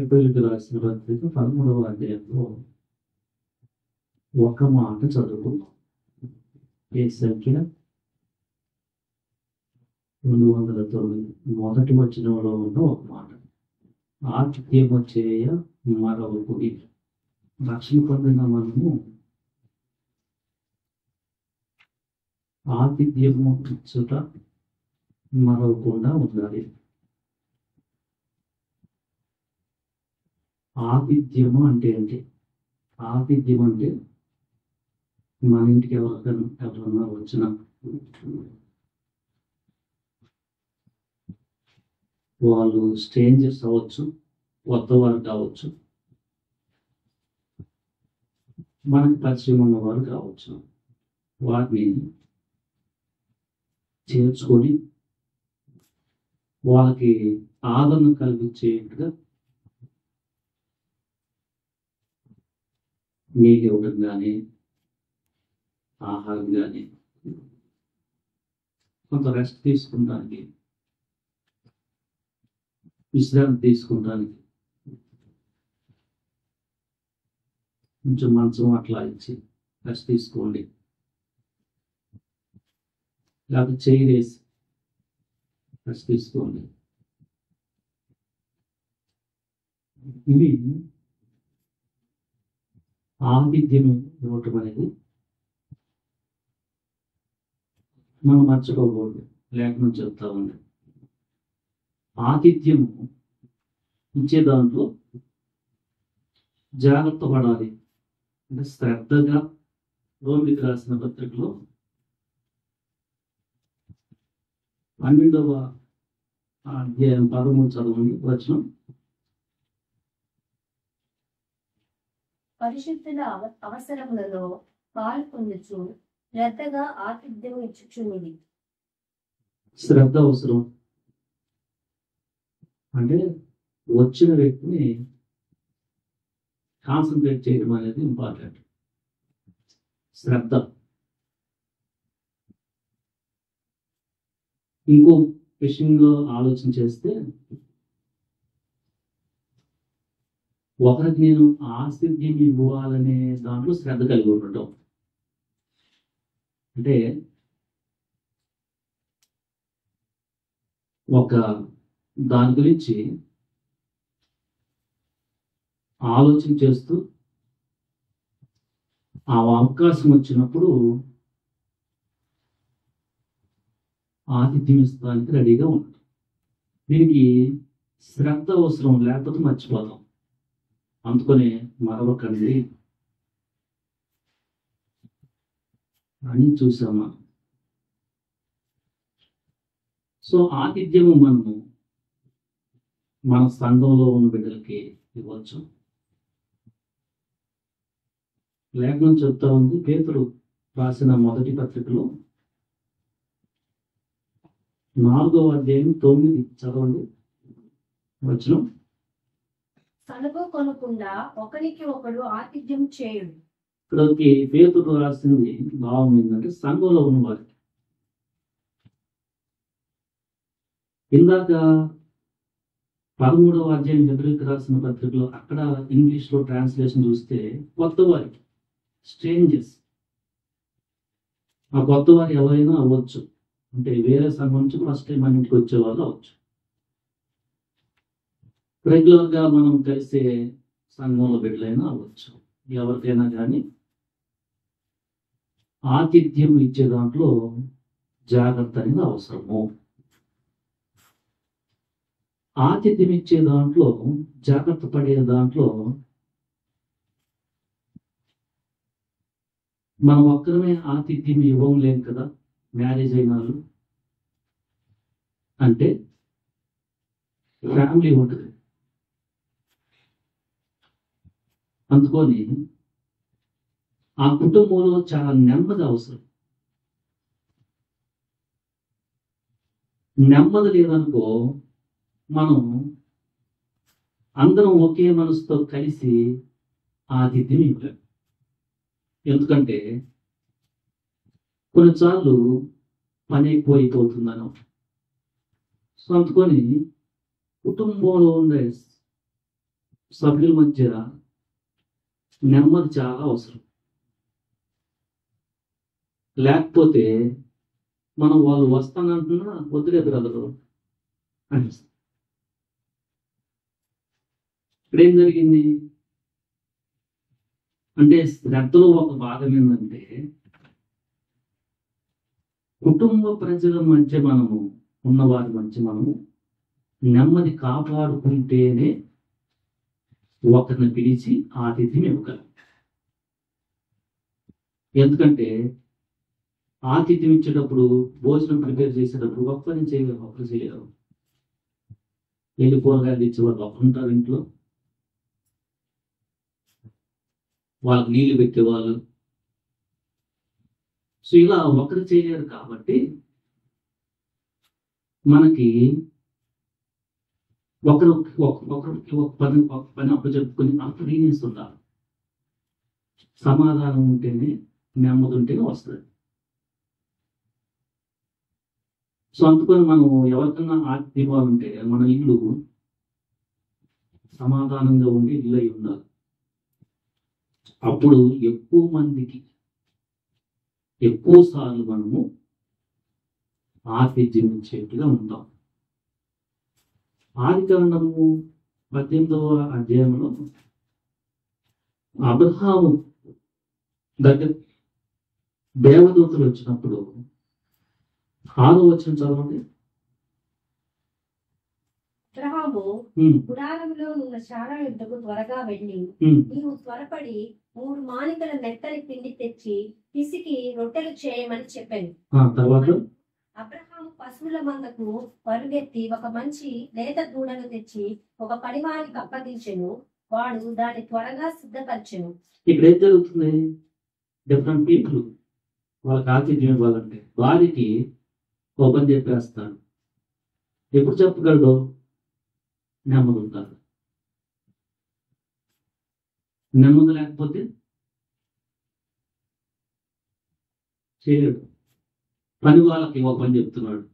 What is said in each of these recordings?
ఫిలిప్పీయులకు రాసిన పత్రిక 13వ అధ్యాయంలో ఒక మాట చదువు. ఏ సంఖ్య 209 మొదటి వచనంలో ఉన్న ఒక మాట. ఆతిథ్యము చేయ మరొకటి. రక్షణ పొందిన మనము ఆతిథ్యము ఇచ్చుట మరవకుండా ఉండాలి. ఆతిథ్యము అంటే ఏంటి? ఆతిథ్యం అంటే మన ఇంటికి ఎవరన్నా వచ్చిన వాళ్ళు స్ట్రేంజర్స్ అవ్వచ్చు, కొత్త వారు కావచ్చు, మనకి పరిచయం ఉన్నవారు కావచ్చు. వాటిని చేర్చుకొని వాళ్ళకి ఆదరణ కలిగించేట్టుగా నీళ్ళు ఇవ్వడం కానీ, ఆహారం కానీ, కొంత రెస్ట్ తీసుకుంటానికి, విశ్రాంతి తీసుకుంటానికి కొంచెం మంచం అట్లా ఇచ్చి రెస్ట్ తీసుకోండి, లేకపోతే చేయి వేసి రెస్ట్ తీసుకోండి. ఇవి ఆతిథ్యం ఇవ్వటం అనేది మనం మర్చిపోకూడదు. లేఖనం చెప్తా ఉంది. ఆతిథ్యం ఇచ్చే దాంట్లో జాగ్రత్త పడాలి. అంటే శ్రద్ధగా రోమిలికి రాసిన పత్రికలో 12వ అధ్యాయం 13 చదవండి వచనం. పరిశుద్ధుల అవసరములలో పాల్పొందుచు శ్రద్ధగా ఆతిథ్యం ఇచ్చుచున్నది. శ్రద్ధ అవసరం అంటే వచ్చిన వ్యక్తిని కాన్సన్ట్రేట్ చేయడం అనేది ఇంపార్టెంట్. శ్రద్ధ. ఇంకో విషయంలో ఆలోచన చేస్తే, ఒకరికి నేను ఆతిథ్యం ఇవ్వాలనే దాంట్లో శ్రద్ధ కలిగి ఉండటం. అంటే ఒక దాని గురించి ఆలోచన చేస్తూ ఆ అవకాశం వచ్చినప్పుడు ఆతిథ్యం ఇస్తానికి రెడీగా ఉంటాం. దీనికి శ్రద్ధ అవసరం, లేకపోతే మర్చిపోతాం. అందుకనే మరొకండి అని చూసామా. సో ఆతిథ్యము మనము మన సంఘంలో ఉన్న బిడ్డలకి ఇవ్వచ్చు. లేఖనం చెప్తా ఉంది. పేతురు రాసిన మొదటి పత్రికలో 4వ అధ్యాయం 9 చదవండి వచనం. కనుక కొనకుండా ఒకరికి ఒకడు ఆతిథ్యం చేయుడు. ఇక్కడికి పేతురు రాసింది భావం ఏంటంటే సంఘంలో ఉన్న వారికి. ఇందాక 13వ అధ్యాయం హెబ్రీయులకు రాసిన పత్రికలో అక్కడ ఇంగ్లీష్లో ట్రాన్స్లేషన్ చూస్తే కొత్త వారికి, స్ట్రేంజర్స్. ఆ కొత్త వారు ఎవరైనా అవ్వచ్చు. అంటే వేరే సంఘం నుంచి ఫస్ట్ టైం మన ఇంటికి వచ్చే వాళ్ళు అవ్వచ్చు. రెగ్యులర్గా మనం కలిసే సంఘంలో బిడ్డలైనా అవ్వచ్చు. ఎవరికైనా కానీ ఆతిథ్యం ఇచ్చే దాంట్లో జాగ్రత్త అనేది అవసరము. ఆతిథ్యం ఇచ్చే దాంట్లో జాగ్రత్త పడే దాంట్లో మనం ఒక్కరమే ఆతిథ్యం ఇవ్వలేం కదా. మ్యారేజ్ అయిన వాళ్ళు అంటే ఫ్యామిలీ ఉంటుంది. అందుకొని ఆ కుటుంబంలో చాలా నెమ్మది అవసరం. నెమ్మది లేదనుకో, మనం అందరం ఒకే మనసుతో కలిసి ఆతిథ్యం ఇవ్వలేం. ఎందుకంటే కొన్నిసార్లు పని ఎక్కువైపోతుందనో. సో అందుకొని కుటుంబంలో ఉండే సభ్యుల మధ్య నెమ్మది చాలా అవసరం. లేకపోతే మనం వాళ్ళు వస్తానంటున్నా వద్దులే బ్రదరు అనిపిస్తుంది. ఇక్కడ ఏం జరిగింది అంటే శ్రద్ధలో ఒక భాగం ఏంటంటే కుటుంబ ప్రజల మధ్య మనము ఉన్నవారి మధ్య మనము నెమ్మది కాపాడుకుంటేనే ఒకరిని పిలిచి ఆతిథ్యం ఇవ్వగలం. ఎందుకంటే ఆతిథ్యం ఇచ్చేటప్పుడు భోజనం ప్రిపేర్ చేసేటప్పుడు ఒక్కరిని చేయగలరు, ఒక్కరు చేయగలరు. వెళ్ళి కూరగాయలు ఇచ్చేవాళ్ళు ఒక్కరు ఉంటారు ఇంట్లో, వాళ్ళకి నీళ్లు పెట్టేవాళ్ళు. సో ఇలా ఒకరు చేయలేరు కాబట్టి మనకి ఒకరికి ఒక పని అప్పచెప్పుకొని అప్రీనియన్స్ ఉండాలి. సమాధానం ఉంటేనే నెమ్మది ఉంటేనే వస్తుంది. సో అందుకని మనం ఎవరికన్నా ఆతిథ్యం ఇవ్వాలంటే మన ఇల్లు సమాధానంగా ఉండి ఇల్లు అయి ఉండాలి. అప్పుడు ఎక్కువ మందికి ఎక్కువ సార్లు మనము ఆతిథ్యం ఇచ్చేట్టుగా ఉంటాం. ఆదికాండము 18వ అధ్యాయంలో అబ్రహాము దగ్గర దేవదూతలు వచ్చినప్పుడు 6వ వచనం చదవండి. అబ్రహాము గుడారంలో ఉన్న శారా యుద్ధకు త్వరగా వెళ్ళి, నీవు త్వరపడి 3 మానికల మెత్తని పిండి తెచ్చి పిసికి రొట్టెలు చేయమని చెప్పాను. తర్వాత అబ్రహాము పశువుల మందకు పరుగెత్తి ఒక మంచి లేత దూడను తెచ్చి ఒక పనివానికి అప్పగించెను. వాడు దాన్ని త్వరగా సిద్ధపరచెను. ఇక్కడ ఏం జరుగుతుంది? డిఫరెంట్ పీపుల్ వాళ్ళకి ఆతిథ్యం ఇవ్వాలంటే వారికి ఒక పని చెప్పేస్తాడు. ఎప్పుడు చెప్పగలడు? నెమ్మది ఉంటారు. నెమ్మది లేకపోతే చేయలేడు. పని వాళ్ళకి ఒక పని చెప్తున్నాడు.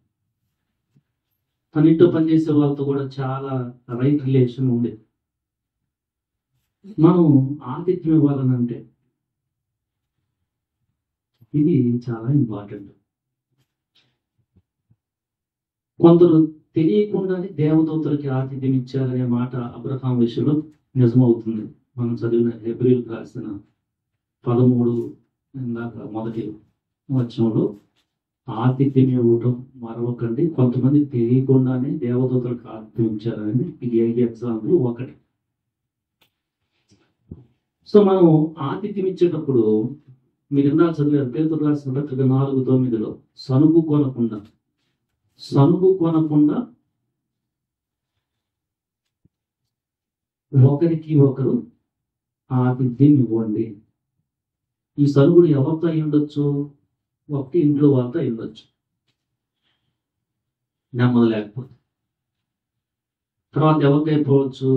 తన ఇంట్లో పనిచేసే వాళ్ళతో కూడా చాలా రైట్ రిలేషన్ ఉంది. మనం ఆతిథ్యం ఇవ్వాలనంటే ఇది చాలా ఇంపార్టెంట్. కొందరు తెలియకుండానే దేవదూతలకి ఆతిథ్యం ఇచ్చారనే మాట అబ్రహాం విషయంలో నిజమవుతుంది. మనం చదివిన హెబ్రీయులకు రాసిన 13 ఇందాక మొదటి వచనంలో ఆతిథ్యం ఇవ్వటం మరొకటి. కొంతమంది తెలియకుండానే దేవదూతలకు ఆతిథ్యం ఇచ్చారని ఇది 5 ఎగ్జాంపుల్ ఒకటి. సో మనం ఆతిథ్యం ఇచ్చేటప్పుడు మీరు ఇందాక చదివారు పేతురు రాసిన పత్రిక 4:9 సనుగు కొనకుండా ఒకరికి ఒకరు ఆతిథ్యం ఇవ్వండి. ఈ సనుగుడు ఎవరితో అయి ఉండొచ్చు? ఒకటి ఇంట్లో వాళ్ళతో అయి ఉండొచ్చు, నెమ్మది లేకపోతే. తర్వాత ఎవరికి అయిపోవచ్చు?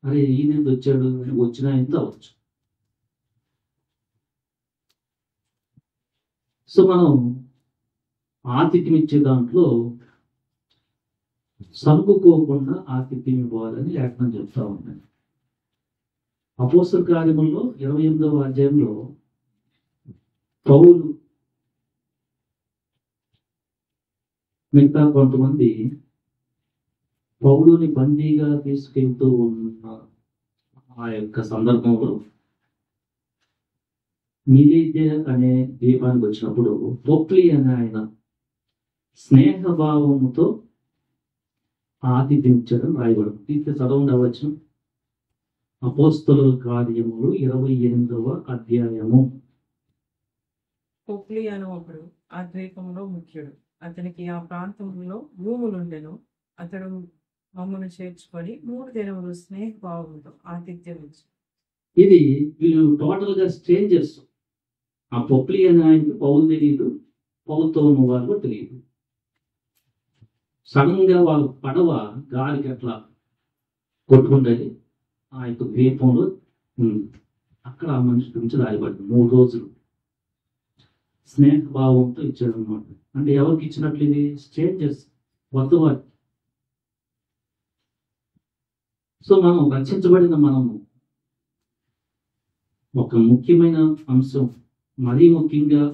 అరే ఈయన వచ్చాడు, వచ్చిన ఆయనతో అవ్వచ్చు. సో మనం ఆతిథ్యం ఇచ్చే దాంట్లో సనుగుకోకుండా ఆతిథ్యం ఇవ్వాలని లేఖనం చెప్తా ఉన్నాను. అపోస్తల కార్యముల్లో 28వ అధ్యాయంలో పౌలు మిగతా కొంతమంది పౌలుని బందీగా తీసుకెళ్తూ ఉన్న ఆ యొక్క సందర్భంలో మిలీతే అనే ద్వీపానికి వచ్చినప్పుడు పొప్లి అనే ఆయన స్నేహభావముతో ఆతిథ్యం ఇచ్చారని రాయబడింది. తీర్చి చదవండి అవ్వచ్చు. అపోస్తలుల కార్యములు 28వ అధ్యాయము. పొప్లి అను ఒకడు ఆ ద్వీపంలో ముఖ్యుడు. అతనికి ఆ ప్రాంతంలో భూములుండెను. అతడు మమ్మల్ని చేర్చుకొని 3 దినములు స్నేహభావంతో ఆతిథ్యం ఇచ్చి. ఇది వీళ్ళు టోటల్ గా స్ట్రేంజర్స్. ఆ పొప్లి అనే ఆయనకి పౌలు తెలియదు, పౌలుతో ఉన్న వాళ్ళు తెలియదు. సడన్ గా వాళ్ళ పడవ గాలికి అట్లా కొట్టుకుంటుంది ఆ యొక్క ద్వీపంలో ఉంది. అక్కడ ఆ మనిషి గురించి రాయబడింది. 3 రోజులు స్నేహభావంతో ఇచ్చాడు అనమాట. అంటే ఎవరికి ఇచ్చినట్లు ఇది? స్ట్రేంజర్స్, వద్దవారు. సో మనం రక్షించబడిన మనము ఒక ముఖ్యమైన అంశం, మరీ ముఖ్యంగా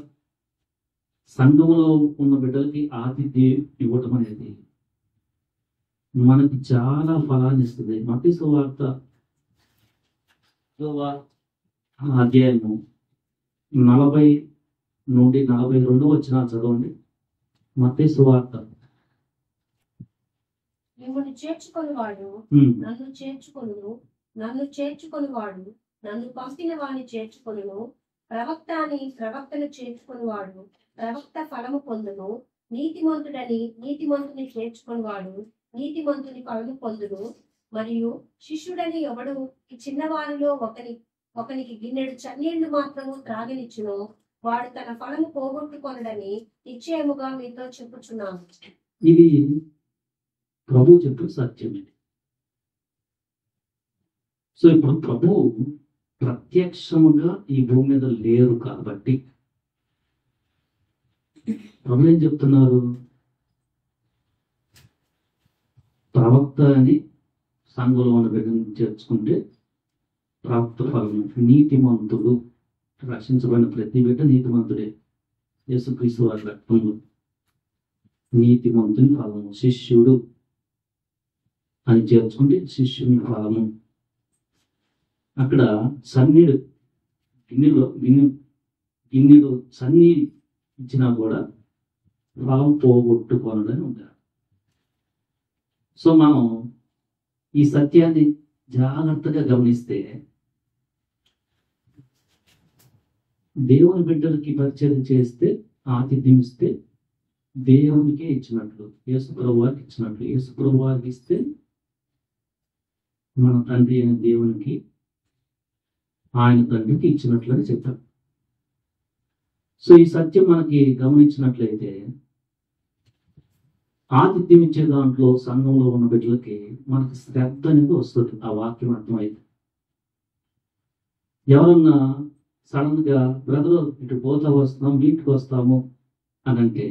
సంఘంలో ఉన్న బిడ్డలకి ఆతిథ్యం ఇవ్వటం అనేది మనకి చాలా ఫలాన్ని ఇస్తుంది. మత్తయి సువార్త 5వ అధ్యాయము 40 నుండి 42 వచనాలు చదవండి. మత్తయి సువార్త. మిమ్మల్ని చేర్చుకొనివాడు నన్ను చేర్చుకొనును, నన్ను చేర్చుకొనివాడు నన్ను పంపిన వాడిని చేర్చుకొనును. ప్రవక్త అని ప్రవక్తను చేర్చుకొనివాడు ప్రవక్త ఫలము పొందును. నీతిమంతుడని నీతిమంతుని చేర్చుకొనివాడు నీతిమంతుని ఫలము పొందును. మరియు శిష్యుడని ఎవడు ఈ చిన్నవారిలో ఒకనికి గిన్నెడు చన్నీళ్లు మాత్రము త్రాగనిచ్చును, వాడు తన ఫలము పోగొట్టుకొనడని నిశ్చయముగా మీతో చెప్పుచున్నాను. ఇది ప్రభు చెప్పిన సత్యం. ఇది సో ఇప్పుడు ప్రభు ప్రత్యక్షముగా ఈ భూమి మీద లేరు కాబట్టి ప్రభు ఏం చెప్తున్నారు? ప్రవక్త అని సంఘంలో ఉన్న బిడ్డను చేర్చుకుంటే ప్రవక్త ఫలము. నీతిమంతుడు, రక్షించబడిన ప్రతి బిడ్డ నీతిమంతుడే. యేసుక్రీస్తు వారి రక్తము నీతిమంతుని ఫలము. శిష్యుడు అని చేర్చుకుంటే శిష్యుని ఫలము. అక్కడ సన్నీడు గిన్నెలో సన్నీడు ఇచ్చినా కూడా ఫలం పోగొట్టుకోనని ఉంటారు. సో మనం ఈ సత్యాన్ని జాగ్రత్తగా గమనిస్తే దేవుని బిడ్డలకి పరిచయం చేస్తే, ఆతిథ్యం ఇస్తే దేవునికే ఇచ్చినట్లు, యేసుప్రభు వారికి ఇచ్చినట్లు. యేసుప్రభు వారికి ఇస్తే మన తండ్రి అయిన దేవునికి, ఆయన తండ్రికి ఇచ్చినట్లు అని చెప్పారు. సో ఈ సత్యం మనకి గమనించినట్లయితే ఆతిథ్యం ఇచ్చే దాంట్లో సంఘంలో ఉన్న బిడ్డలకి మనకి శ్రద్ధ అనేది వస్తుంది. ఆ వాక్యం అర్థమైతే ఎవరన్నా సడన్ గా బ్రదర్ ఇటు పోతా వస్తాం, వీటికి వస్తాము అని అంటే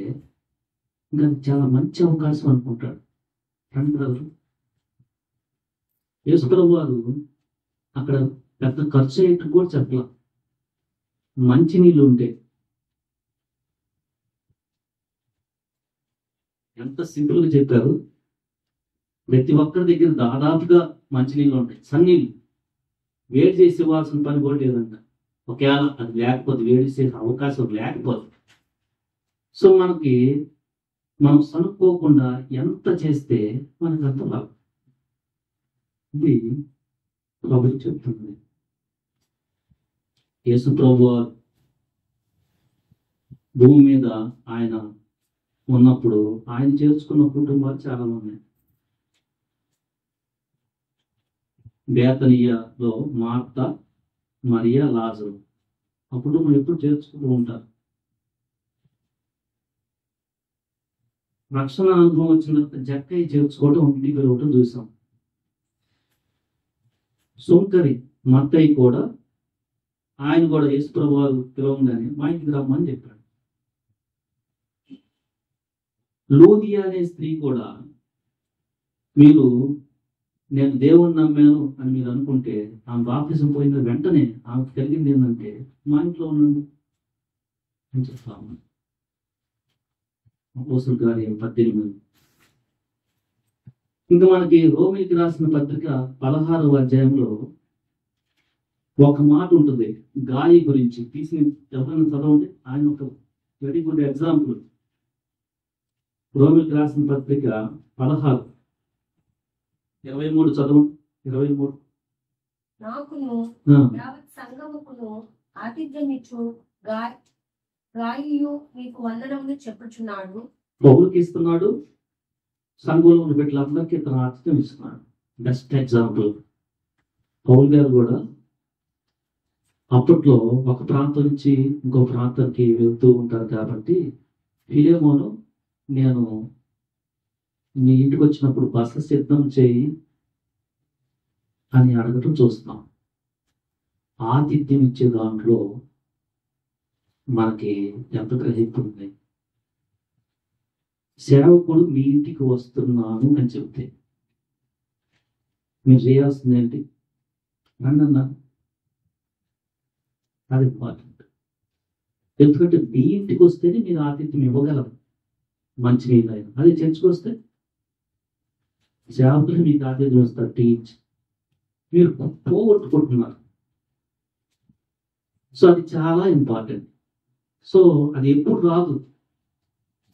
ఇంకా చాలా మంచి అవకాశం అనుకుంటాడు. రండి బ్రదర్. యేసుప్రభు వారు అక్కడ పెద్ద ఖర్చు అయ్యేట్టు కూడా చెప్పలా. మంచి నీళ్ళు ఉంటే ఎంత సింపుల్ గా చెప్పారు. ప్రతి ఒక్కరి దగ్గర దాదాపుగా మంచినీళ్ళు ఉంటాయి, సన్నీళ్ళు. వేడి చేసి ఇవ్వాల్సిన పని కూడా లేదంట. ఒకవేళ అది లేకపోతే, వేడి చేసే అవకాశం లేకపోతే, సో మనం సనుక్కోకుండా ఎంత చేస్తే మనకు అంత లాభం. ఇది ప్రభు చెప్తుంది. యేసు ప్రభు భూమి మీద ఆయన ఉన్నప్పుడు ఆయన చేర్చుకున్న కుటుంబాలు చాలా ఉన్నాయి. బేతనీయలో మార్త, మరియా, లాజరు ఆ కుటుంబం ఎప్పుడు చేర్చుకుంటూ ఉంటారు. రక్షణ అనుభవం వచ్చిన తర్వాత జక్కయ్య చేర్చుకోవడం, ఇంటికి వెళ్ళవటం చూసాం. సొంకరి మత్తయి కూడా, ఆయన కూడా యేసు ప్రభు వారు పిలవగానే మా ఇంటికి రమ్మని చెప్పాడు. లూదియా అనే స్త్రీ కూడా, మీరు నేను దేవుణ్ణి నమ్మాను అని మీరు అనుకుంటే, ఆమె బాప్తిజం పోయిన వెంటనే ఆమెకు కలిగింది ఏంటంటే, మా ఇంట్లో ఉండండి అని చెప్తాము. అపోస్తలుల కార్యం 18. ఇంకా మనకి రోమీకి రాసిన పత్రిక 16వ అధ్యాయంలో ఒక మాట ఉంటుంది గాయి గురించి. తీసి ఎవరైనా చదవండి. ఆయన ఒక వెరీ గుడ్ ఎగ్జాంపుల్. రోమీకి రాసిన పత్రిక 16:23 చదవండి. 23. నాకును యావత్ సంఘముకును ఆతిథ్యమిచ్చు గాయియు మీకు వందనములు చెప్పుచున్నాడు. పౌలుకి ఇస్తున్నాడు, సంఘంలో ఉన్న బిడ్డలందరికీ తన ఆతిథ్యం ఇస్తున్నాడు. Best example. పౌలు గారు కూడా అప్పట్లో ఒక ప్రాంతం నుంచి ఇంకో ప్రాంతానికి వెళ్తూ ఉంటారు కాబట్టి, ఫిలెమోను నేను మీ ఇంటికి వచ్చినప్పుడు బస సిద్ధం చేయి అని అడగటం చూస్తున్నాం. ఆతిథ్యం ఇచ్చే దాంట్లో మనకి ఎంత గ్రహింపు ఉంది. సేవకుడు మీ ఇంటికి వస్తున్నాను అని చెప్తే మీరు చేయాల్సింది ఏంటి? రండి అన్న. అది ఇంపార్టెంట్. ఎందుకంటే మీ ఇంటికి వస్తేనే మీరు ఆతిథ్యం ఇవ్వగలరు. మంచి నీళ్ళు అయినా అదే చర్చకు వస్తే సేవకులు మీకు ఆతిథ్యం వస్తారు. టీచ్ మీరు పోగొట్టుకుంటున్నారు. సో అది చాలా ఇంపార్టెంట్. సో అది ఎప్పుడు రాదు.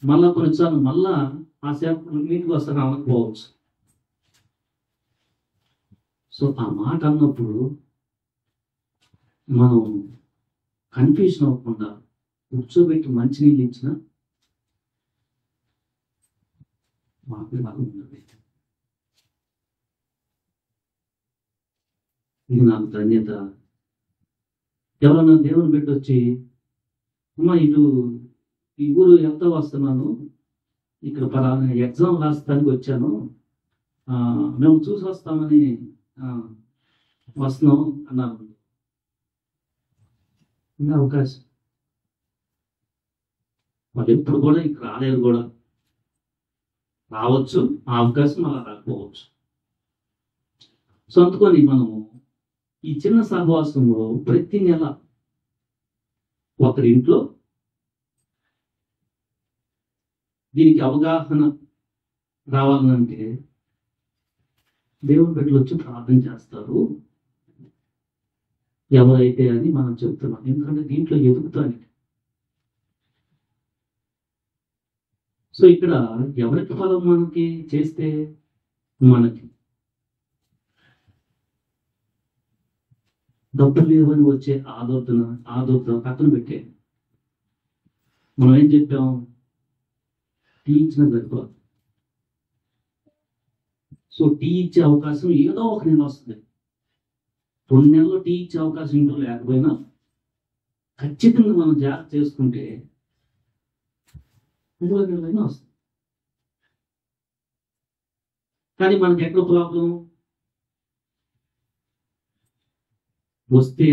మళ్ళా కొన్నిసార్లు మళ్ళా ఆ సేవకులు మీటికి వస్తారు, అనకపోవచ్చు. సో ఆ మాట అన్నప్పుడు మనం కన్ఫ్యూజన్ అవ్వకుండా కూర్చోబెట్టి మంచినీళ్ళు ఇచ్చిన మాకు బాగుంటుంది. ఇది నాకు ధన్యత. ఎవరన్నా దేవుని బిడ్డ వచ్చి, అమ్మ ఇటు ఈ ఊరు ఎంత వస్తున్నాను, ఇక్కడ పలానా ఎగ్జామ్ రాస్తానికి వచ్చాను, మేము చూసి వస్తామని వస్తున్నాం అన్నారు. ఇంకా అవకాశం వాళ్ళు ఎప్పుడు కూడా ఇక్కడ రాలేరు కూడా. రావచ్చు, ఆ అవకాశం అలా రాకపోవచ్చు. సో అందుకని మనము ఈ చిన్న సహవాసంలో ప్రతి నెల ఒకరి ఇంట్లో దీనికి అవగాహన రావాలంటే దేవుని బిడ్డలు వచ్చి ప్రార్థన చేస్తారు ఎవరైతే అని మనం చెప్తున్నాం. ఎందుకంటే దీంట్లో ఎదుగుతానికి. సో ఇక్కడ ఎవరికి ఫలం మనకి చేస్తే మనకి డబ్బులు లేవని వచ్చే ఆదోర్తన పక్కన పెట్టే మనం ఏం చెప్పాం? టీ ఇచ్చిన సరిపోదు. సో టీ ఇచ్చే అవకాశం ఏదో ఒక నెల వస్తుంది. 2 నెలల్లో టీ ఇచ్చే అవకాశం ఇంట్లో లేకపోయినా ఖచ్చితంగా మనం జాగ్రత్త చేసుకుంటే 2 నెలలైనా వస్తుంది. కానీ మనకి ఎక్కడ ప్రాబ్లం? వస్తే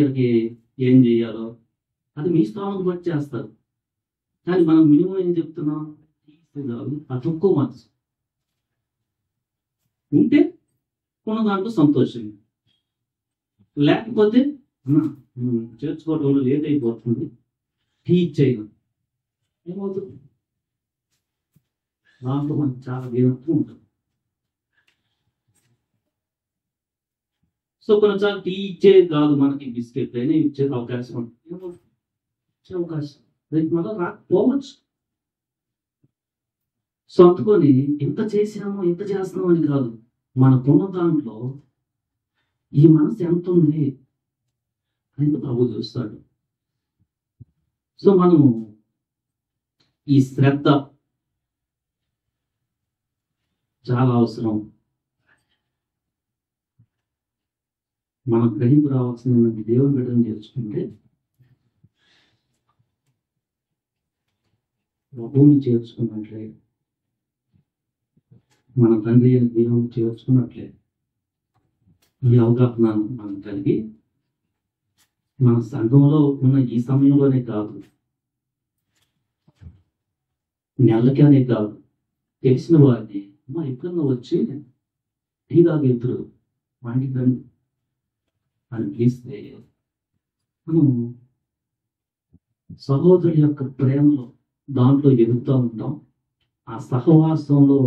ఏం చేయాలో అది మీ స్థానం బట్టి చేస్తారు. కానీ మనం మినిమం ఏం చెప్తున్నాం? ఆ తక్కువ మనసు ఉంటే కొన్న దాంట్లో సంతోషం, లేకపోతే చేర్చుకోవడంలో లేట్ అయిపోతుంది, టీచ్ చేయడం ఏమవుతుంది? దాంట్లో మనకు చాలా దీనత్వం ఉంటుంది. సో కొన్నిసార్లు టీ ఇచ్చే కాదు, మనకి బిస్కెట్ అయినా ఇచ్చే అవకాశం ఉంటుంది. ఇచ్చే అవకాశం రేపు మళ్ళీ రాకపోవచ్చు. సో అందుకొని ఇంత చేసాము ఇంత చేస్తున్నాం అని కాదు, మనకున్న దాంట్లో ఈ మనసు ఎంత ఉంది అని ప్రభు చూస్తాడు. సో మనము ఈ శ్రద్ధ చాలా అవసరం. మన గ్రహింపు రావాల్సిన దేవుని బిడ్డను చేర్చుకుంటే ప్రభువుని చేర్చుకున్నట్లే, మన తండ్రి అయిన దేవుని చేర్చుకున్నట్లే ఈ అవగాహన మనం కలిగి మన సంఘంలో ఉన్న ఈ సమయంలోనే కాదు, నెలకి అనే కాదు, తెలిసిన వారిని ఎప్పుడన్నా వచ్చి టీ తాగెళ్తురు వాటికి రండి అని పిలిస్తే మనం సహోదరుల యొక్క ప్రేమలో దాంట్లో ఎదుగుతూ ఉంటాం, ఆ సహవాసంలో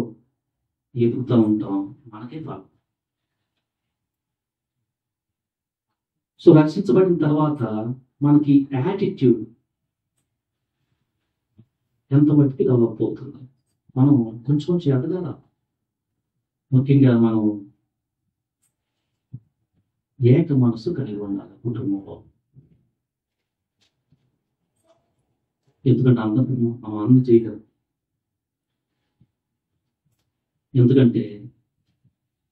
ఎదుగుతూ ఉంటాం. మనకే బాగా. సో రక్షించబడిన తర్వాత మనకి యాటిట్యూడ్ ఎంత బట్టి డెవలప్ అవుతుంది. మనం కొంచెం కొంచెం ఎదగాల. ముఖ్యంగా మనం ఏక మనసు కలిగి ఉండాలి కుటుంబంలో. ఎందుకంటే అందరూ మనం అన్ని చేయగలం. ఎందుకంటే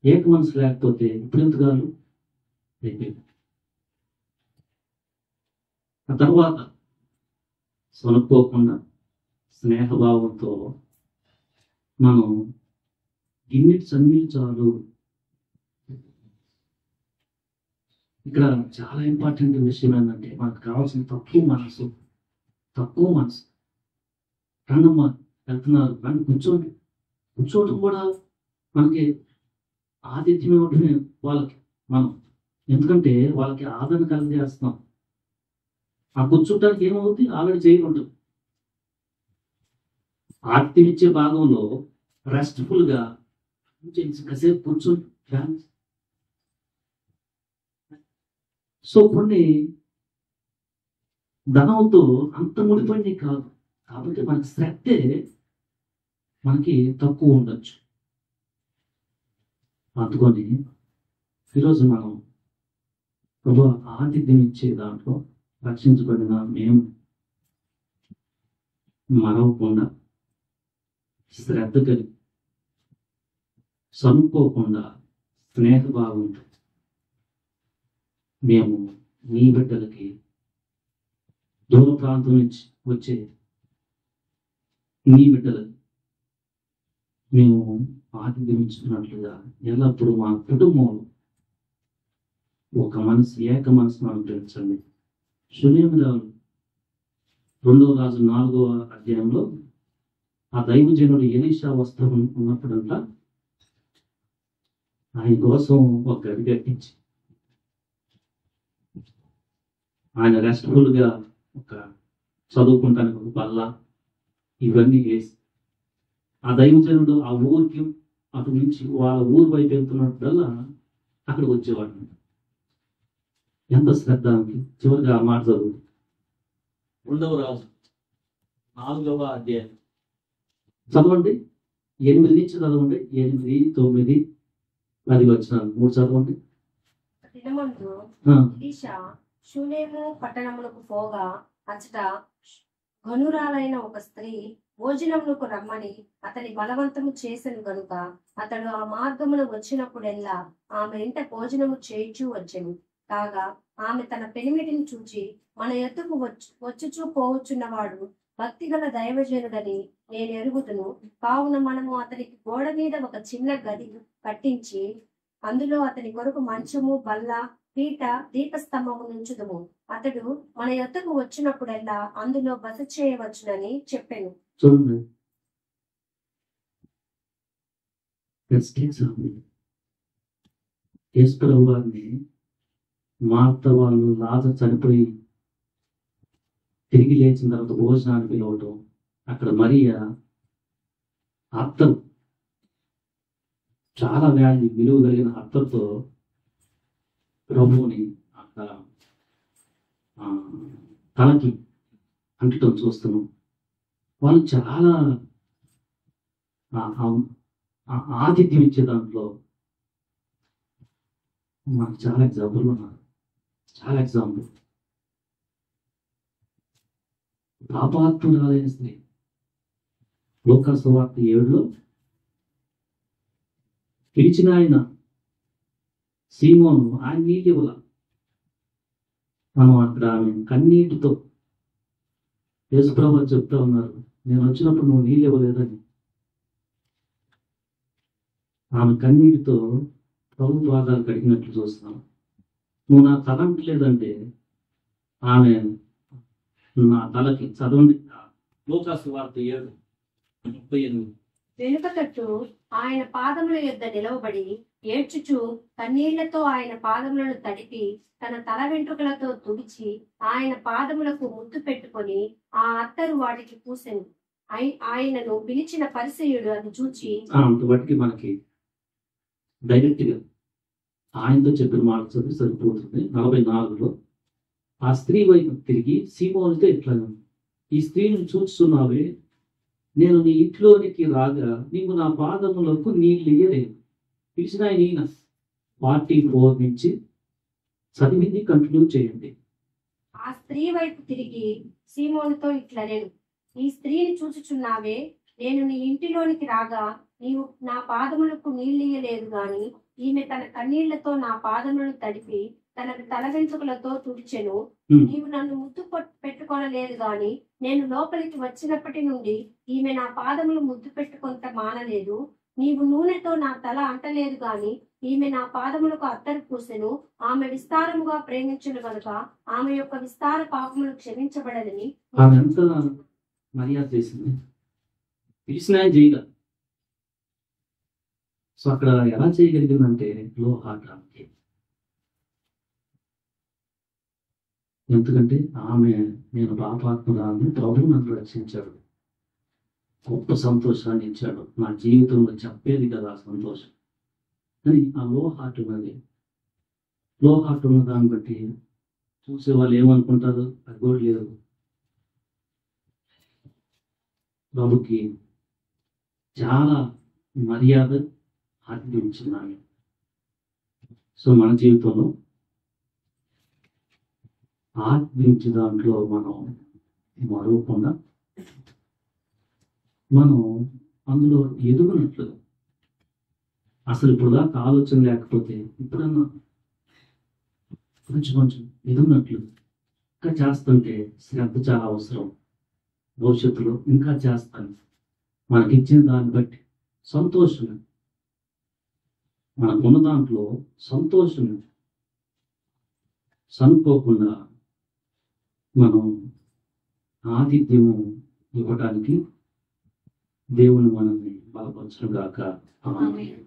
ఏక మనసు లేకపోతే ఇప్పుడు ఎంతగాలు ఆ తర్వాత సొనుక్కోకుండా స్నేహభావంతో మనం ఇన్నిటి సన్నిధి చాలు. ఇక్కడ చాలా ఇంపార్టెంట్ విషయం ఏంటంటే మనకు కావాల్సిన తక్కువ మనసు. రండమ్మ వెళ్తున్నారు, రండి కూర్చోండి. కూర్చోవటం కూడా మనకి ఆతిథ్యం ఇవ్వడమే వాళ్ళకి మనం. ఎందుకంటే వాళ్ళకి ఆదరణ కలిగజేస్తున్నాం. ఆ కూర్చుంటానికి ఏమవుతుంది, ఆల్రెడీ చేయకుంటుంది. ఆతిథ్యం ఇచ్చే భాగంలో రెస్ట్ఫుల్గా కాసేపు కూర్చొని ఫ్యాన్స్. సో కొన్ని ధనంతో అంత ముడిపడి కాదు, కాబట్టి మనకి శ్రద్ధే మనకి తక్కువ ఉండొచ్చు. అందుకొని ఈరోజు మనం ప్రభు ఆతిథ్యం ఇచ్చే దాంట్లో రక్షించబడిన మేము మరవకుండా శ్రద్ధ కలిగి సనుకోకుండా స్నేహభావంతో మేము నీ బిడ్డలకి దూర ప్రాంతం నుంచి వచ్చే నీ బిడ్డలకి మేము ఆతిథ్యం ఇస్తున్నట్లుగా ఎల్లప్పుడూ మా కుటుంబంలో ఒక మనసు, ఏక మనసును అనుగ్రహించండి. సునేమిరాలు 2వ రాజు 4వ అధ్యాయంలో ఆ దైవజనుడు ఎలీషా వస్తూ ఉన్నప్పుడంతా ఆయన కోసం ఒక గది కట్టించి ఆయన రెస్ట్ఫుల్గా ఒక చదువుకుంటానికి ఒక బల్ల ఇవన్నీ వేసి ఆ దైవజనుడు ఆ ఊరికి అటు నుంచి వాళ్ళ ఊరు వైపు వెళ్తున్నప్పుడల్లా అక్కడికి వచ్చేవాడు. ఎంత శ్రద్ధ. చివరిగా ఆ మాట చదువు 2వ రాజు 4వ అధ్యాయం చదవండి. 8 నుంచి చదవండి. 8, 9, 10 వచ్చినారు. 3 చదవండి. దినమందు ఎలీషా షూనేము పట్టణమునకు పోగా అచ్చట ఘనురాలైన ఒక స్త్రీ భోజనమునకు రమ్మని అతని బలవంతము చేసెను గనుక అతడు ఆ మార్గమున వచ్చినప్పుడెల్లా ఆమె ఇంట భోజనము చేయించు వచ్చెను. కాగా ఆమె తన పెనిమిటిని చూచి మన ఎద్దుకు వచ్చుచూ పోవచ్చున్నవాడు భక్తిగల దైవజనుడని నేను ఎరుగుదును. కావున మనము అతనికి గోడ మీద ఒక చిన్న గది కట్టించి అందులో అతని కొరకు మంచము, బల్ల, పీట, దీపస్తంభము నుంచుదుము. అతడు మన యొద్దకు వచ్చినప్పుడల్లా అందులో బస చేయవచ్చునని చెప్పాను. చూడండి, యేసుప్రభు వారిని మార్త వాళ్ళు లాజరు చనిపోయి తిరిగి లేచిన తర్వాత భోజనాన్ని పిలవటం, అక్కడ మరియా అత్తరు, చాలా విలువ కలిగిన అత్తరుతో ప్రభువుని అక్కడ తలకి అంటటం చూస్తున్నాం. వాళ్ళు చాలా ఆతిథ్యం ఇచ్చే దాంట్లో మనకు చాలా ఎగ్జాంపుల్ ఉన్నారు. చాలా ఎగ్జాంపుల్. పాపాత్మురాలైన స్త్రీ లూకా సువార్త 7లో పిలిచిన ఆయన సీమోను, ఆయన నీళ్ళు ఇవ్వాల. మనం అక్కడ ఆమె కన్నీటితో యేసుప్రభు చెప్తా ఉన్నారు, నేను వచ్చినప్పుడు నువ్వు నీళ్ళు ఇవ్వలేదని. ఆమె కన్నీటితో ప్రభు పాదాలు కడిగినట్లు చూస్తున్నాను. నువ్వు నా తల అంటలేదంటే ఆమె నా తలకి. చదవండి లూకా సువార్త 7:38. వెనుక తట్టు ఆయన పాదముల యొద్ద నిలవబడి ఏడ్చుచు కన్నీళ్లతో ఆయన పాదములను తడిపి తన తల వెంట్రుకలతో తుడిచి ఆయన పాదములకు ముద్దు పెట్టుకొని ఆ అత్తరు వాటికి పూసెను. ఆయనను పిలిచిన పరిసయ్యుడు అది చూచి బట్టి మనకి డైరెక్ట్ గా ఆయనతో చెప్పిన మాట చదివి సరిపోతుంది. 44లో ఆ స్త్రీ వైపు తిరిగి సీమోనుతో ఇట్లా, ఈ స్త్రీని చూస్తున్నావే, నేను నీ ఇంట్లోనికి రాగా నీవు నా పాదములకు నీళ్ళు ఇయ్యలేదు. పిలిచిన ఆయన 44 నుంచి చదివింది కంటిన్యూ చేయండి. ఆ స్త్రీ వైపు తిరిగి సీమోనుతో ఇట్లా, నేను ఈ స్త్రీని చూచుచున్నావే, నేను నీ ఇంటిలోనికి రాగా నీవు నా పాదములకు నీళ్ళియ్యలేదు గాని ఈమె తన కన్నీళ్లతో నా పాదములను తడిపి తన తల వెంట్రుకలతో తుడిచెను. నీవు నన్ను ముద్దు పెట్టుకొనలేదు గాని నేను లోపలికి వచ్చినప్పటి నుండి ఈమె నా పాదములు ముద్దు పెట్టుకొంత మానలేదు. నీవు నూనెతో నా తల అంటలేదు గాని ఈమె నా పాదములకు అత్తరు పూసెను. ఆమె విస్తారముగా ప్రేమించును గనుక ఆమె యొక్క విస్తార పాపములు క్షమించబడదని. ఆమె ఎంత మర్యాద చేసింది. పిలిచిన ఆయన చేయగా సో అక్కడ ఎలా చేయగలిగిందంటే లో హార్ట్ ఆమెకి. ఎందుకంటే ఆమె నేను పాపాత్మురాలను, ప్రభువు నన్ను రక్షించాడు, గొప్ప సంతోషాన్ని ఇచ్చాడు, నా జీవితంలో చెప్పేది కదా ఆ సంతోషం అని ఆ లో హార్ట్ ఉన్నది. లో హార్ట్ ఉన్న దాన్ని బట్టి చూసే వాళ్ళు ఏమనుకుంటారు, అది కూడా లేదు, ప్రభుకి చాలా మర్యాద ఆతిథ్యించున్నాను. సో మన జీవితంలో ఆతిథ్యించే దాంట్లో మనం మరవకుండా మనం అందులో ఎదుగునట్లు, అసలు ఇప్పుడు దాకా ఆలోచన లేకపోతే ఇప్పుడన్నా కొంచెం కొంచెం ఎదుగునట్లు, ఇంకా చేస్తుంటే శ్రద్ధ చాలా అవసరం. భవిష్యత్తులో ఇంకా చేస్తాను, మనకిచ్చిన దాన్ని బట్టి సంతోషం, మనకున్న దాంట్లో సంతోషం సనుకోకుండా మనం ఆతిథ్యం ఇవ్వడానికి దేవుని మనల్ని బలపరచును గాక. ఆమేన్.